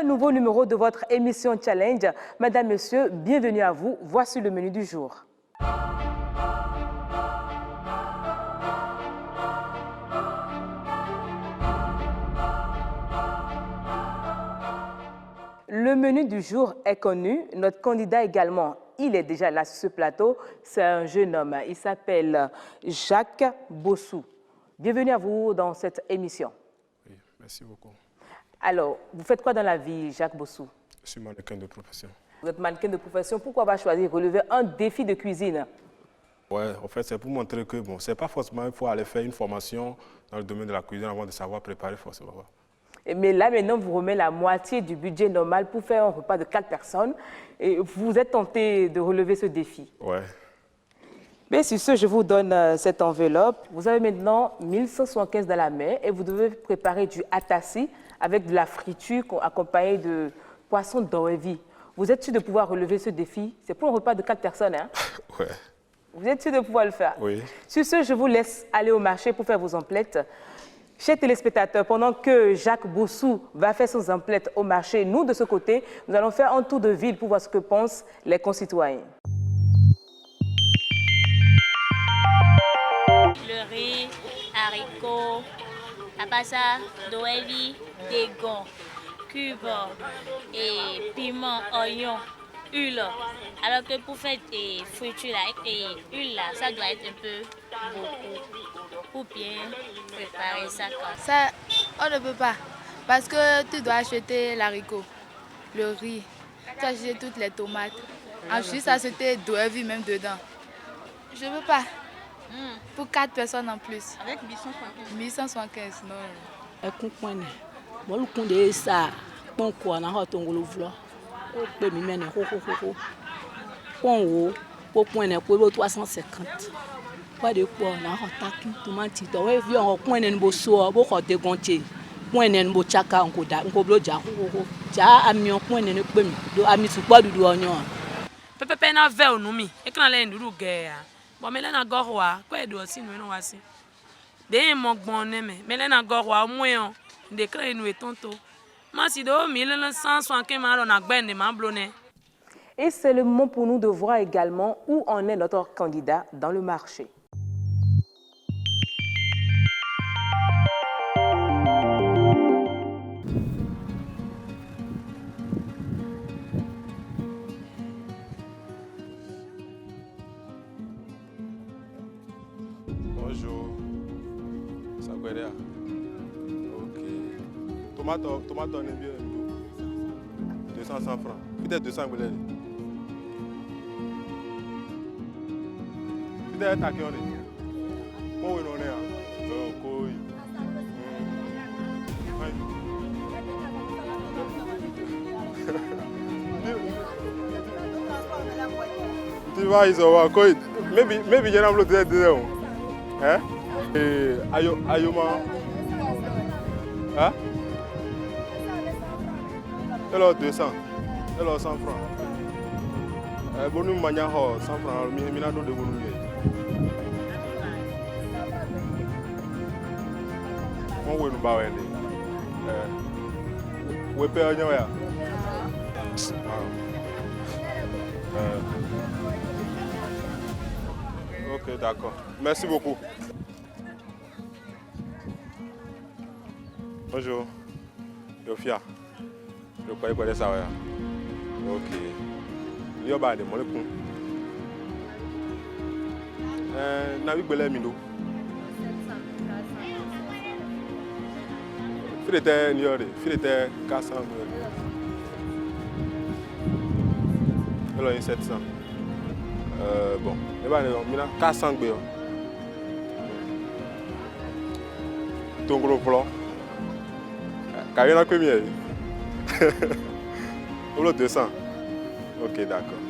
nouveau numéro de votre émission Challenge. Madame, Monsieur, bienvenue à vous. Voici le menu du jour. Le menu du jour est connu. Notre candidat également, il est déjà là sur ce plateau. C'est un jeune homme. Il s'appelle Jacques Bossou. Bienvenue à vous dans cette émission. Oui, merci beaucoup. Alors, vous faites quoi dans la vie, Jacques Bossou? Je suis mannequin de profession. Vous êtes mannequin de profession. Pourquoi avoir choisi de relever un défi de cuisine? Ouais, en fait, c'est pour montrer que bon, c'est pas forcément il faut aller faire une formation dans le domaine de la cuisine avant de savoir préparer forcément. Mais là, maintenant, vous remet la moitié du budget normal pour faire un repas de 4 personnes. Et vous êtes tenté de relever ce défi. Ouais. Mais sur ce, je vous donne cette enveloppe. Vous avez maintenant 1175 dans la main et vous devez préparer du atassi avec de la friture accompagnée de poisson d'Orevi. Vous êtes sûr de pouvoir relever ce défi? C'est pour un repas de 4 personnes, hein? Ouais. Vous êtes sûr de pouvoir le faire? Oui. Sur ce, je vous laisse aller au marché pour faire vos emplettes. Chers téléspectateurs, pendant que Jacques Bossou va faire ses emplettes au marché, nous, de ce côté, nous allons faire un tour de ville pour voir ce que pensent les concitoyens. Le riz, haricots, apasa, doevi, dégon, cube et piment, oignon, huile. Alors que pour faire des fritures et huile là, ça doit être un peu beaucoup pour bien préparer ça. Ça, on ne peut pas parce que tu dois acheter l'haricot, le riz, tu dois acheter toutes les tomates. Ensuite, ça c'était doevi même dedans. Je ne veux pas. Pour 4 personnes en plus. Avec 875. 875, non. Ekukwane. Bolu kunde sa ponko na hoto ngolo vlo. O pe mi mene ho. Ponwo, po point po 350. Pas de quoi na hota ki tomati to we vi on point ne bo so bo ko de gonche. Point ne bo chaka onko da onko blo ja ho. Ja ami on point ne pe mi. Do ami su pa dudu onyon. Pepe na ve onumi. E kan le nduru ge ya. Bon, mais là, on a gorwa, quoi est aussi nous non voici. Des manques bon mais là, on a gorwa moins des craies nous et tonto. Moi, si de 1175 mal on a ben de m'ablonner. Et c'est le moment pour nous de voir également où en est notre candidat dans le marché. Bonjour. Ça va bien? Ok. Tomate, on est bien. 200 francs. Peut-être 200 francs. Peut-être à qui on est? Bon, oui, on est. Tu vas, ils ont encore. Maybe you're not able to do that. Hein? Ayoma. Hein? Alors 200. Alors 100 francs. Bon, nous manions 100 francs. Mais nous de bon. On va nous bailler. Où peut on y aller? Ok, d'accord. Merci beaucoup. Bonjour. Yofia. Je crois que ça va. Ok. Yo ba de mo le kun. Na wi gbele mi do. Filete ni ore, filete 400. Alors 700. Bon, et ben on a 400 gbe. Ton gros plan. Carrière combien? Au 200. Ok, d'accord.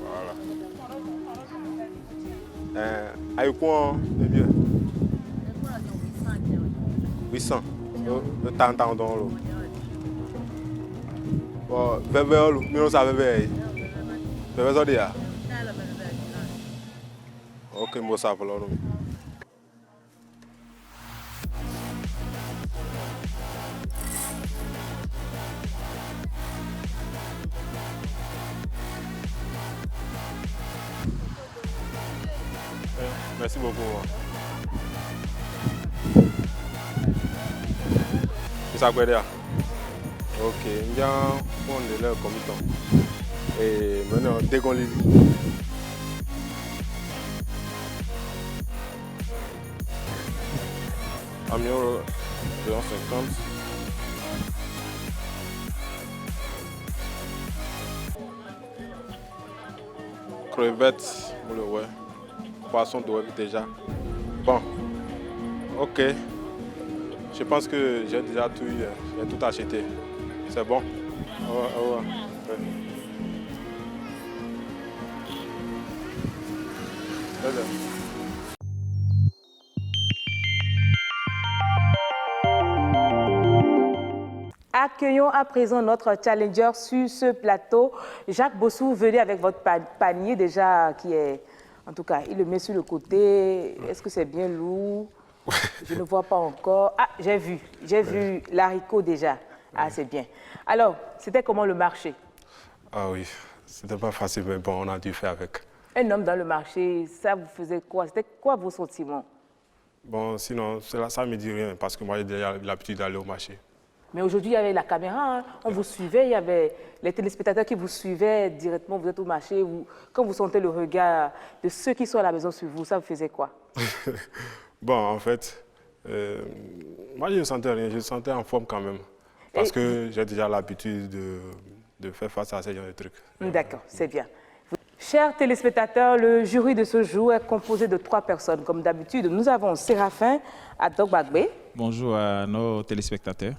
Voilà. Aïe quoi, les vieux? 800. Le temps dans l'eau. Bon, bébé, nous savons bébé. Bébé, ça dit. Ok, moi ça va alors. Merci beaucoup. Ça quoi dire? Ok, bien, on est là comme temps. Et maintenant, dès qu'on lit. Amiens 250. Crevettes, ouais. Poisson d'eau déjà. Bon, ok. Je pense que j'ai déjà tout, j'ai tout acheté. C'est bon? Ouais. Très bien. Accueillons à présent notre challenger sur ce plateau. Jacques Bossou, venez avec votre panier déjà qui est... En tout cas, il le met sur le côté. Est-ce que c'est bien lourd? Je ne vois pas encore. Ah, j'ai vu l'haricot déjà. Ah, c'est bien. Alors, c'était comment le marché? Ah oui, c'était pas facile, mais bon, on a dû faire avec. Un homme dans le marché, ça vous faisait quoi? C'était quoi vos sentiments? Bon, sinon, ça ne me dit rien, parce que moi, j'ai déjà l'habitude d'aller au marché. Mais aujourd'hui, il y avait la caméra, hein. On vous suivait, il y avait les téléspectateurs qui vous suivaient directement, vous êtes au marché. Quand vous sentez le regard de ceux qui sont à la maison sur vous, ça vous faisait quoi? Bon, en fait, moi, je ne sentais rien, je me sentais en forme quand même. Parce que j'ai déjà l'habitude de faire face à ces genre de trucs. D'accord, c'est bien. Chers téléspectateurs, le jury de ce jour est composé de 3 personnes. Comme d'habitude, nous avons Séraphin Adogbagbe. Bonjour à nos téléspectateurs.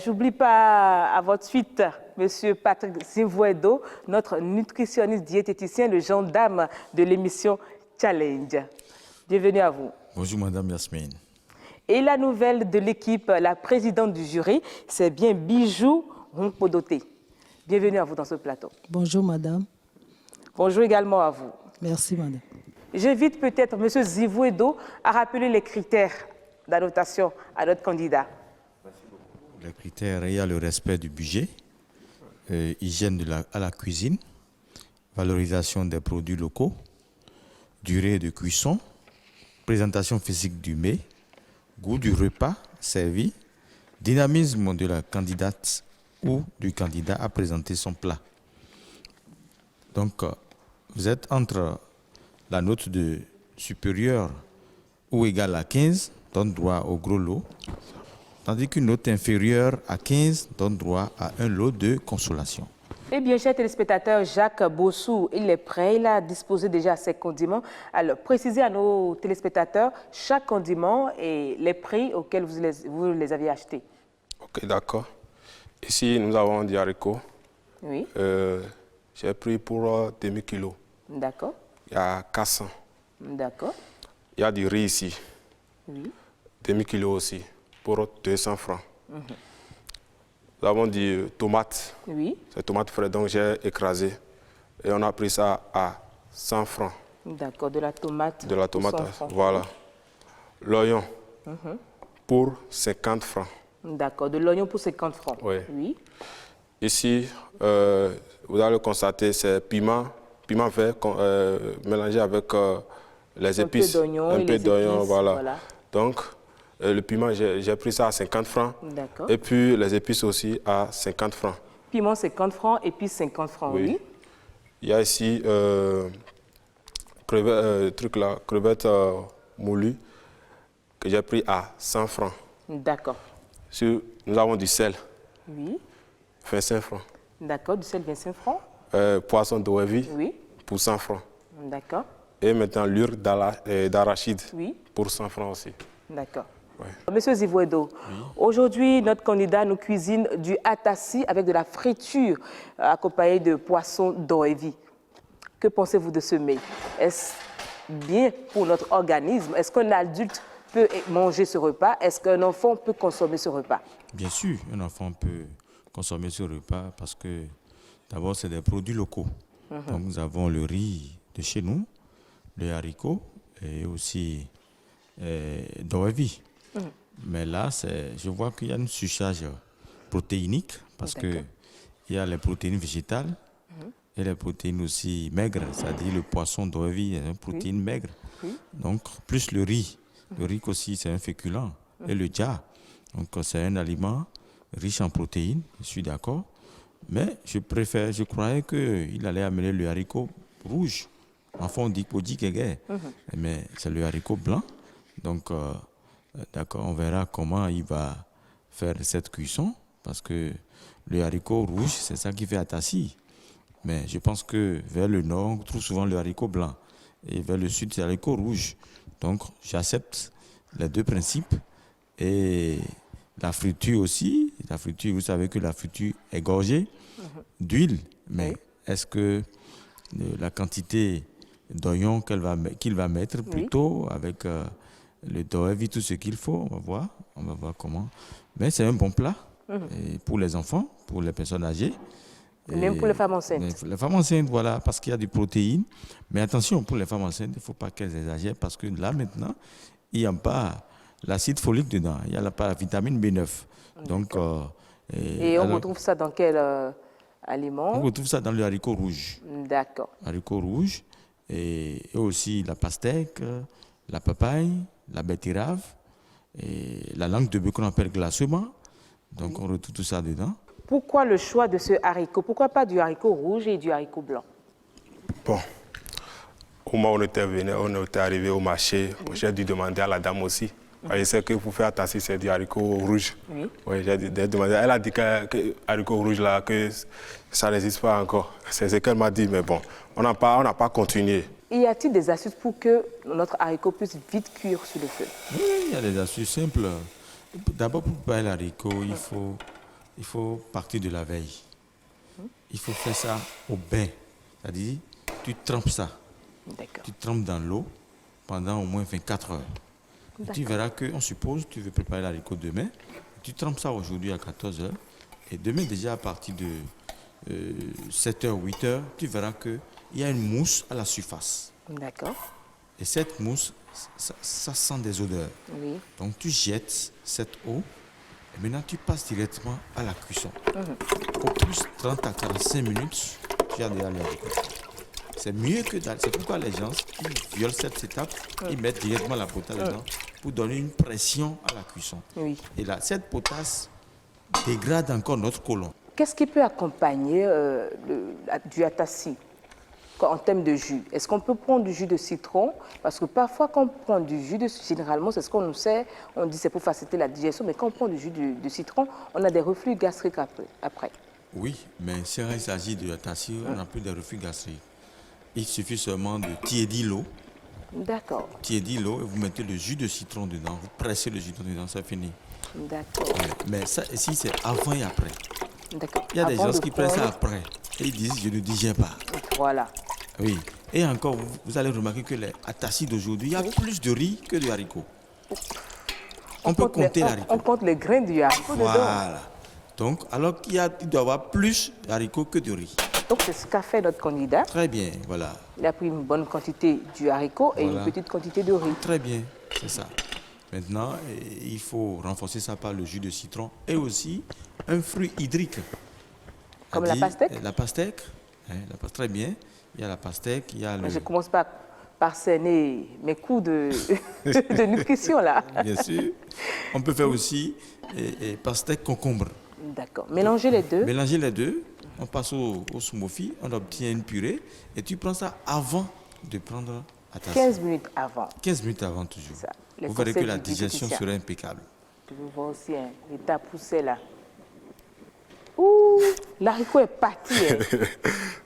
J'oublie pas à votre suite, Monsieur Patrick Zimvuedo, notre nutritionniste diététicien, le gendarme de l'émission Challenge. Bienvenue à vous. Bonjour Madame Yasmine. Et la nouvelle de l'équipe, la présidente du jury, c'est bien Bijou Ronpodoté. Bienvenue à vous dans ce plateau. Bonjour Madame. Bonjour également à vous. Merci Madame. J'invite peut-être M. Zimvuedo à rappeler les critères d'annotation à notre candidat. Les critères, il y a le respect du budget, hygiène à la cuisine, valorisation des produits locaux, durée de cuisson, présentation physique du mets, goût du repas servi, dynamisme de la candidate ou du candidat à présenter son plat. Donc, vous êtes entre la note de supérieure ou égale à 15, donne droit au gros lot, tandis qu'une note inférieure à 15 donne droit à un lot de consolation. Eh bien, chers téléspectateurs, Jacques Bossou, il est prêt, il a disposé déjà ses condiments. Alors, précisez à nos téléspectateurs chaque condiment et les prix auxquels vous les avez achetés. Ok, d'accord. Ici, nous avons des haricots. Oui. J'ai pris pour demi-kilo. D'accord. Il y a 400. D'accord. Il y a du riz ici. Oui. Demi-kilo aussi, pour 200 francs. Nous avons des tomates. Oui. C'est tomates frais, donc j'ai écrasé. Et on a pris ça à 100 francs. D'accord, de la tomate. De la tomate, voilà. L'oignon, pour 50 francs. D'accord, de l'oignon pour 50 francs. Oui. Oui. Ici, vous allez le constater, c'est piment vert mélangé avec les épices. Un peu d'oignon, voilà. Donc, le piment, j'ai pris ça à 50 francs. D'accord. Et puis, les épices aussi à 50 francs. Piment 50 francs, épices 50 francs, oui. Il y a ici, crevettes moulues, que j'ai pris à 100 francs. D'accord. Nous avons du sel. Oui. 25 francs. D'accord, du sel 25 francs. Poisson d'Oevi, oui. Pour 100 francs. D'accord. Et maintenant l'huile d'arachide, oui. Pour 100 francs aussi. D'accord. Ouais. Monsieur Zimvuedo, aujourd'hui, notre candidat nous cuisine du atassi avec de la friture accompagnée de poisson d'Oevi. Que pensez-vous de ce mets? Est-ce bien pour notre organisme? Est-ce qu'un adulte peut manger ce repas? Est-ce qu'un enfant peut consommer ce repas? Bien sûr, un enfant peut consommer ce repas parce que d'abord, c'est des produits locaux. Donc, nous avons le riz de chez nous, le haricot et aussi d'Oevi. Mais là, je vois qu'il y a une surcharge protéinique parce qu'il y a les protéines végétales et les protéines aussi maigres, c'est-à-dire le poisson d'Oevi est une protéine maigre. Donc, plus le riz. Le riz aussi, c'est un féculent. Et le dja. Donc, c'est un aliment riche en protéines, je suis d'accord. Mais je croyais qu'il allait amener le haricot rouge. Enfin, on dit Kodji-Kege. Mais c'est le haricot blanc. Donc, d'accord, on verra comment il va faire cette cuisson. Parce que le haricot rouge, c'est ça qui fait atassi. Mais je pense que vers le nord, on trouve souvent le haricot blanc. Et vers le sud, c'est le haricot rouge. Donc, j'accepte les deux principes. Et la friture aussi. La friture, vous savez que la friture est gorgée d'huile. Mais est-ce que la quantité d'oignons qu'il va mettre plutôt avec le doevi, tout ce qu'il faut, on va voir comment. Mais c'est un bon plat et pour les enfants, pour les personnes âgées. Et même pour les femmes enceintes. Les femmes enceintes, voilà, parce qu'il y a des protéines. Mais attention, pour les femmes enceintes, il ne faut pas qu'elles exagèrent parce que là, maintenant, il n'y a pas l'acide folique dedans. Il n'y a pas la vitamine B9. Donc, et on retrouve ça dans quel aliment? On retrouve ça dans le haricot rouge. D'accord. Haricot rouge et aussi la pastèque, la papaye, la betterave et la langue de bœuf qu'on appelle glacement. Donc, on retrouve tout ça dedans. Pourquoi le choix de ce haricot? Pourquoi pas du haricot rouge et du haricot blanc? Bon, au moment où on était arrivé au marché, j'ai dû demander à la dame aussi. Je sais que pour faire atassi, c'est du haricot rouge. Oui, j'ai demandé. Elle a dit que haricot rouge, là, que ça n'existe pas encore. C'est ce qu'elle m'a dit, mais bon, on n'a pas continué. Y a-t-il des astuces pour que notre haricot puisse vite cuire sur le feu? Oui, il y a des astuces simples. D'abord, pour préparer l'haricot, il faut partir de la veille. Il faut faire ça au bain. C'est-à-dire, tu trempes ça. Tu trempes dans l'eau pendant au moins 24 heures. Et tu verras qu'on suppose que tu veux préparer l'haricot demain. Tu trempes ça aujourd'hui à 14 heures. Et demain, déjà à partir de 7 heures, 8 heures, tu verras qu'il y a une mousse à la surface. D'accord. Et cette mousse, ça sent des odeurs. Oui. Donc tu jettes cette eau et maintenant tu passes directement à la cuisson. Au plus 30 à 45 minutes, tu as déjà l'haricot. C'est mieux que d'aller. C'est pourquoi les gens qui violent cette étape, ils mettent directement la potasse dedans pour donner une pression à la cuisson. Oui. Et là, cette potasse dégrade encore notre côlon. Qu'est-ce qui peut accompagner du atassi en termes de jus? Est-ce qu'on peut prendre du jus de citron? Parce que parfois, quand on prend du jus de citron, généralement, c'est ce qu'on nous sait, on dit c'est pour faciliter la digestion, mais quand on prend du jus de citron, on a des reflux gastriques après. Oui, mais si il s'agit de atassi, on n'a plus de reflux gastriques. Il suffit seulement de tiédir l'eau. D'accord. Tiédir l'eau et vous mettez le jus de citron dedans. Vous pressez le jus de citron dedans, c'est fini. D'accord. Mais ça ici, c'est avant et après. D'accord. Il y a des gens qui prennent ça après. Et ils disent, je ne digère pas. Voilà. Oui. Et encore, vous allez remarquer que les atassis d'aujourd'hui, il y a plus de riz que de haricots. On peut compter l'haricot. On compte les grains du haricot dedans. Voilà. Donc, alors qu'il doit y avoir plus d'haricots que de riz. Donc, c'est ce qu'a fait notre candidat. Très bien, voilà. Il a pris une bonne quantité du haricot et une petite quantité de riz. Très bien, c'est ça. Maintenant, il faut renforcer ça par le jus de citron et aussi un fruit hydrique. Comme la pastèque? La pastèque, très bien. Il y a la pastèque, il y a le... Je commence par cerner mes coups de nutrition, là. Bien sûr. On peut faire aussi pastèque concombre. D'accord. Mélangez les deux. Mélangez les deux. On passe au smofi, on obtient une purée et tu prends ça avant de prendre à ta 15 minutes avant. 15 minutes avant toujours. Ça, vous verrez que la digestion sera impeccable. Je veux voir aussi l'état poussé là. Ouh, l'haricot est parti.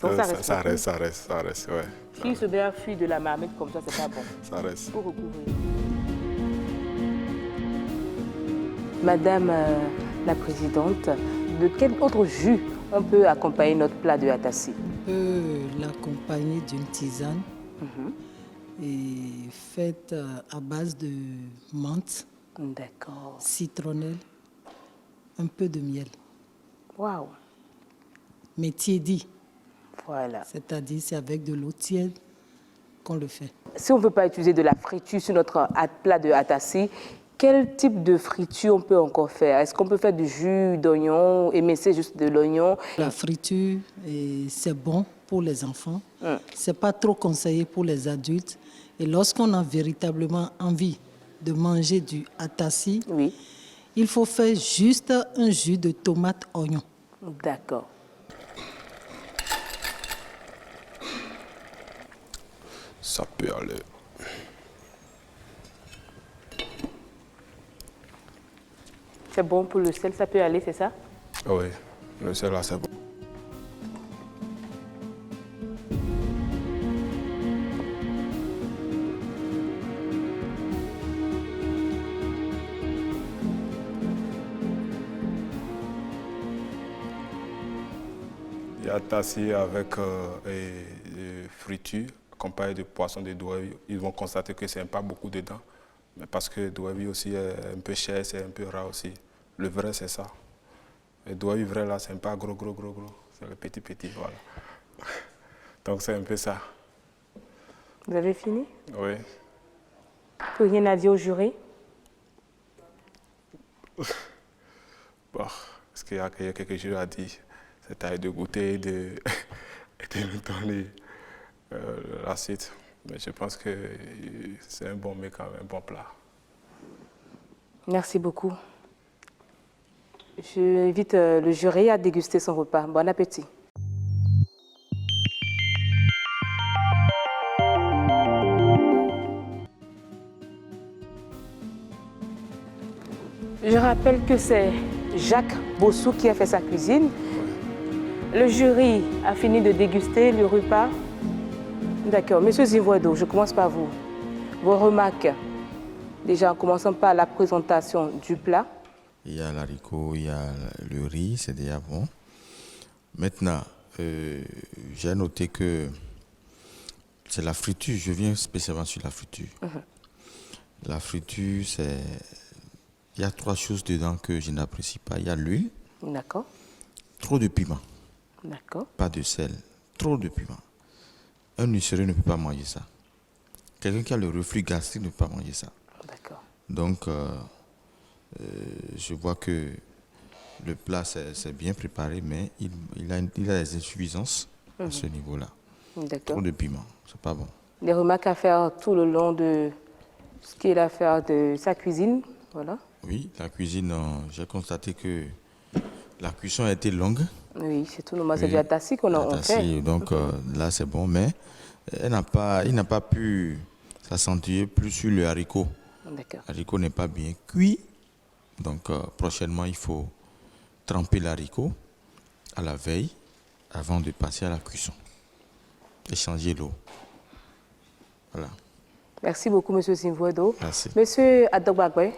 Donc ça reste, ouais. S'il se met à fuir de la marmite comme ça, c'est pas bon. Ça reste. Pour recouvrir. Madame la Présidente, de quel autre jus on peut accompagner notre plat de atassi? On peut l'accompagner d'une tisane et faite à base de menthe, citronnelle, un peu de miel. Waouh! Mais tiédi. Voilà. C'est-à-dire c'est avec de l'eau tiède qu'on le fait. Si on ne veut pas utiliser de la friture sur notre plat de atassi, quel type de friture on peut encore faire? Est-ce qu'on peut faire du jus d'oignon, émincer juste de l'oignon? La friture, c'est bon pour les enfants. Ce n'est pas trop conseillé pour les adultes. Et lorsqu'on a véritablement envie de manger du atassi, il faut faire juste un jus de tomate oignon. D'accord. Ça peut aller. C'est bon pour le sel, ça peut aller, c'est ça? Oui, le sel là, c'est bon. Il y a tassi avec friture, accompagné de poissons de douavi. Ils vont constater que ce n'est pas beaucoup dedans. Mais parce que douavi aussi est un peu cher, c'est un peu rare aussi. Le vrai, c'est ça. Le douavi vrai, là, c'est pas gros. C'est le petit, voilà. Donc, c'est un peu ça. Vous avez fini? Oui. Plus rien à dire au jury? Bon, est-ce qu'il y a quelque chose à dire? C'est à eux de goûter et de nous donner la suite. Mais je pense que c'est un bon mets quand même, un bon plat. Merci beaucoup. Je invite le jury à déguster son repas. Bon appétit. Je rappelle que c'est Jacques Bossou qui a fait sa cuisine. Le jury a fini de déguster le repas. D'accord. Monsieur Zivoido, je commence par vous. Vos remarques, déjà en commençant par la présentation du plat. Il y a l'haricot, il y a le riz, c'est déjà bon. Maintenant, j'ai noté que c'est la friture. Je viens spécialement sur la friture. La friture, c'est... Il y a 3 choses dedans que je n'apprécie pas. Il y a l'huile. D'accord. Trop de piment. D'accord. Pas de sel. Trop de piment. Un ulcéreux ne peut pas manger ça. Quelqu'un qui a le reflux gastrique ne peut pas manger ça. D'accord. Donc, je vois que le plat, c'est bien préparé, mais il a des insuffisances à ce niveau-là. D'accord. Trop de piment, c'est pas bon. Des remarques à faire tout le long de ce qu'il a à faire de sa cuisine, voilà. Oui, la cuisine, j'ai constaté que la cuisson a été longue. Oui, c'est tout normal, c'est du atassi qu'on fait. Donc là, c'est bon, mais il n'a pas pu s'accentuer plus sur le haricot. D'accord. L'haricot n'est pas bien cuit. Donc prochainement, il faut tremper l'haricot à la veille avant de passer à la cuisson et changer l'eau. Voilà. Merci beaucoup, Monsieur Zivoido. Merci. Monsieur Adogbagwe.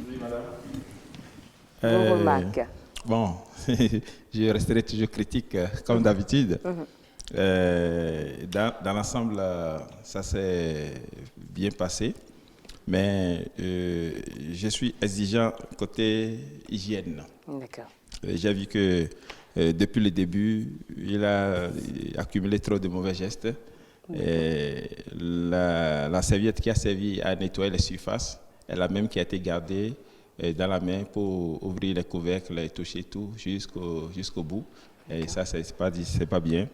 Oui, madame. Vos remarques. Bon, je resterai toujours critique comme d'habitude. Dans l'ensemble, ça s'est bien passé. Mais je suis exigeant côté hygiène. D'accord. J'ai vu que depuis le début, il a accumulé trop de mauvais gestes. Et la serviette qui a servi à nettoyer les surfaces, elle a même qui a été gardée dans la main pour ouvrir les couvercles et toucher tout jusqu'au bout. Et ça, c'est pas bien.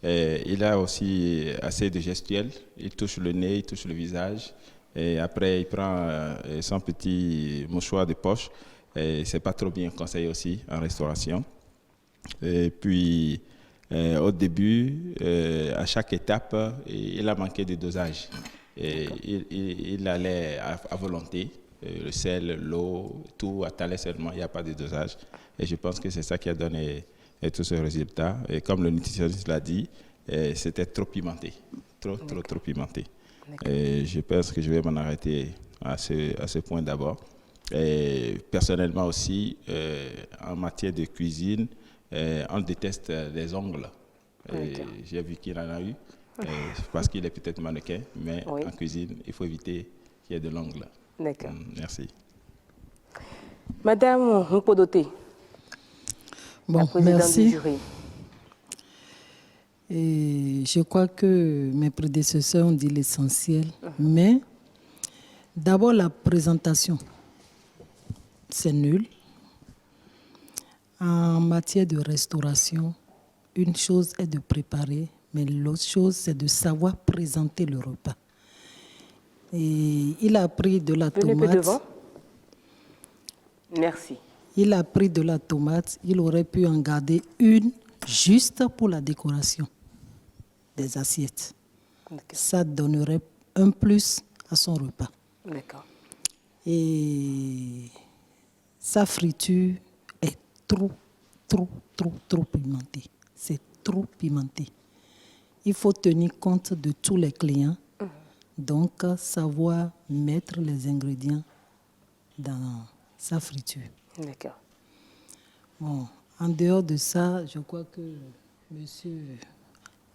Et il a aussi assez de gestuels. Il touche le nez, il touche le visage. Et après, il prend son petit mouchoir de poche. Et c'est pas trop bien conseillé aussi en restauration. Et puis, au début, à chaque étape, il a manqué de dosage. Et il allait à volonté. Le sel, l'eau, tout attalait seulement. Il n'y a pas de dosage. Et je pense que c'est ça qui a donné tous ces résultats. Et comme le nutritionniste l'a dit, c'était trop pimenté. Trop pimenté. Et je pense que je vais m'en arrêter à ce point d'abord. Et personnellement aussi, en matière de cuisine, on déteste les ongles. J'ai vu qu'il en a eu, parce qu'il est peut-être mannequin, mais en cuisine, il faut éviter qu'il y ait de l'ongle. D'accord. Merci. Madame Mpodoté, bon, la présidente merci. du jury. Et je crois que mes prédécesseurs ont dit l'essentiel. Mais d'abord, la présentation, c'est nul. En matière de restauration, une chose est de préparer, mais l'autre chose, c'est de savoir présenter le repas. Et il a pris de la Venez tomate. peu devant. Merci. Il a pris de la tomate, il aurait pu en garder une juste pour la décoration des assiettes. Ça donnerait un plus à son repas. D'accord. Et sa friture est trop pimentée. C'est trop pimenté. Il faut tenir compte de tous les clients, donc savoir mettre les ingrédients dans sa friture. D'accord. Bon, en dehors de ça, je crois que monsieur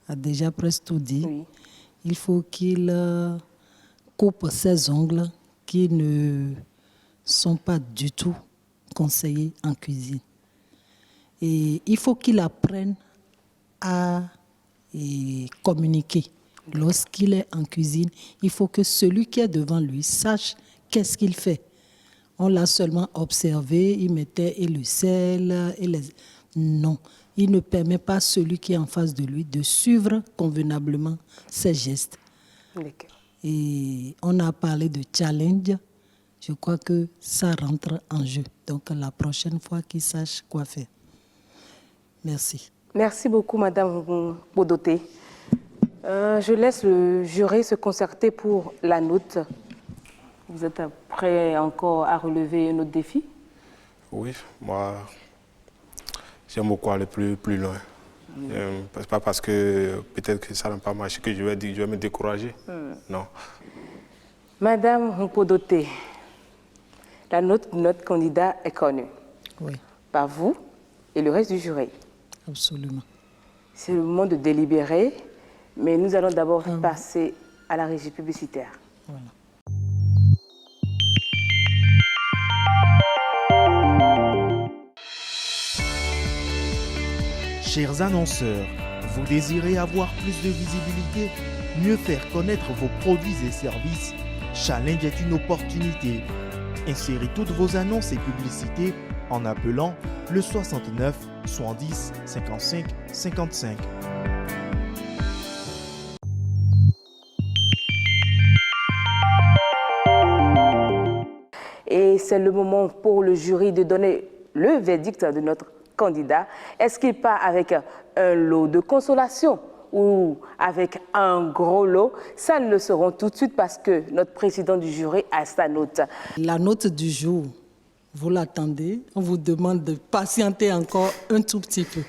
a déjà presque tout dit. Oui. Il faut qu'il coupe ses ongles qui ne sont pas du tout conseillés en cuisine. Et il faut qu'il apprenne à communiquer. Lorsqu'il est en cuisine, il faut que celui qui est devant lui sache qu'est-ce qu'il fait. On l'a seulement observé, il mettait et le sel, et les... Non, il ne permet pas à celui qui est en face de lui de suivre convenablement ses gestes. D'accord. Et on a parlé de challenge. Je crois que ça rentre en jeu. Donc la prochaine fois, qu'il sache quoi faire. Merci. Merci beaucoup, Madame Bodoté. Je laisse le jury se concerter pour la note. Vous êtes prêt encore à relever un autre défi? Oui, moi, j'aime beaucoup aller plus loin. C'est pas parce que peut-être que ça n'a pas marché que je vais me décourager. Non. Madame Bodoté, la note de notre candidat est connue. Oui. Par vous et le reste du jury. Absolument. C'est le moment de délibérer, mais nous allons d'abord passer à la régie publicitaire. Voilà. Chers annonceurs, vous désirez avoir plus de visibilité, mieux faire connaître vos produits et services? Challenge est une opportunité. Insérez toutes vos annonces et publicités en appelant le 69 70 55 55. Et c'est le moment pour le jury de donner le verdict de notre candidat. Est-ce qu'il part avec un lot de consolation ou avec un gros lot? Ça, nous le saurons tout de suite parce que notre président du jury a sa note. La note du jour, vous l'attendez. On vous demande de patienter encore un tout petit peu.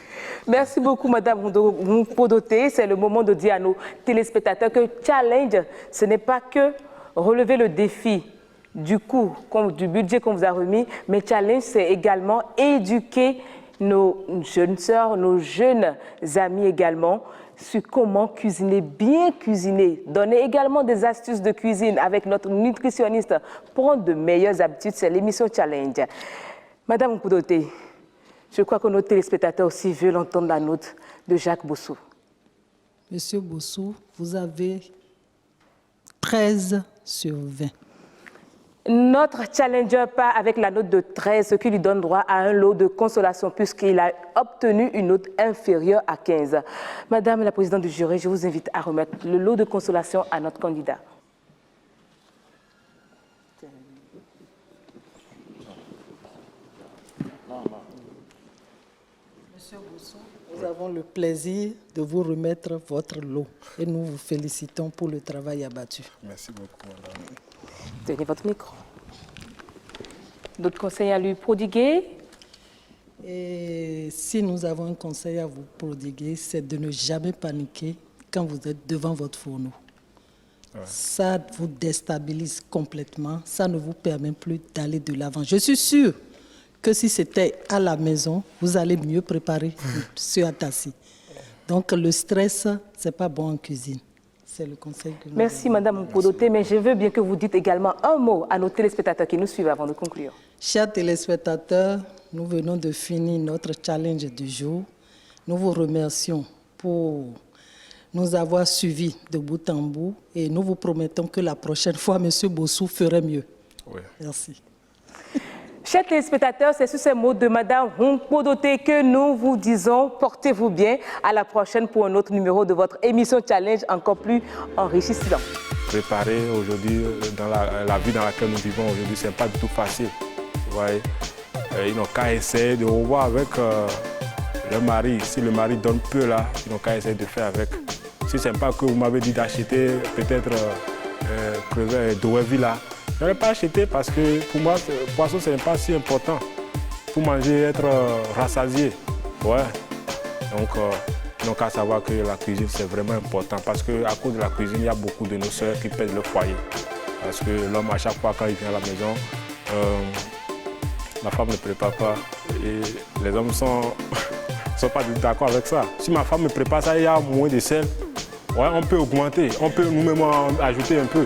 Merci beaucoup, Madame Bodoté. C'est le moment de dire à nos téléspectateurs que challenge, ce n'est pas que relever le défi du coût, du budget qu'on vous a remis, mais challenge, c'est également éduquer nos jeunes sœurs, nos jeunes amis également, sur comment cuisiner, bien cuisiner. Donner également des astuces de cuisine avec notre nutritionniste, prendre de meilleures habitudes. C'est l'émission Challenge. Madame Bodoté, je crois que nos téléspectateurs aussi veulent entendre la note de Jacques Bossou. Monsieur Bossou, vous avez 13 sur 20. Notre challenger part avec la note de 13, ce qui lui donne droit à un lot de consolation puisqu'il a obtenu une note inférieure à 15. Madame la présidente du jury, je vous invite à remettre le lot de consolation à notre candidat. Monsieur Bossou, nous avons le plaisir de vous remettre votre lot et nous vous félicitons pour le travail abattu. Merci beaucoup, madame. Tenez votre micro. D'autres conseils à lui prodiguer? Et si nous avons un conseil à vous prodiguer, c'est de ne jamais paniquer quand vous êtes devant votre fourneau. Ouais. Ça vous déstabilise complètement, ça ne vous permet plus d'aller de l'avant. Je suis sûre que si c'était à la maison, vous allez mieux préparer ce atassi. Donc le stress, ce n'est pas bon en cuisine. C'est le conseil que nous Merci Madame Bodoté, mais je veux bien que vous dites également un mot à nos téléspectateurs qui nous suivent avant de conclure. Chers téléspectateurs, nous venons de finir notre challenge du jour. Nous vous remercions pour nous avoir suivis de bout en bout et nous vous promettons que la prochaine fois, M. Bossou ferait mieux. Oui. Merci. Chers téléspectateurs, c'est sur ces mots de Mme Hunkpodoté que nous vous disons portez-vous bien. À la prochaine pour un autre numéro de votre émission Challenge encore plus enrichissant. Préparer aujourd'hui dans la vie dans laquelle nous vivons aujourd'hui, ce n'est pas du tout facile. Vous voyez, ils n'ont qu'à essayer de revoir avec le mari. Si le mari donne peu là, ils n'ont qu'à essayer de faire avec. Si ce n'est pas que vous m'avez dit d'acheter peut-être Doevi là, je n'aurais pas acheté parce que pour moi, le poisson, ce n'est pas si important. Pour manger, être rassasié. Ouais. Donc, ils n'ont qu'à savoir que la cuisine, c'est vraiment important. Parce qu'à cause de la cuisine, il y a beaucoup de nos sœurs qui pèsent le foyer. Parce que l'homme, à chaque fois, quand il vient à la maison, la femme ne prépare pas. Et les hommes ne sont pas d'accord avec ça. Si ma femme me prépare ça, il y a moins de sel. Ouais, on peut augmenter, on peut nous-mêmes ajouter un peu.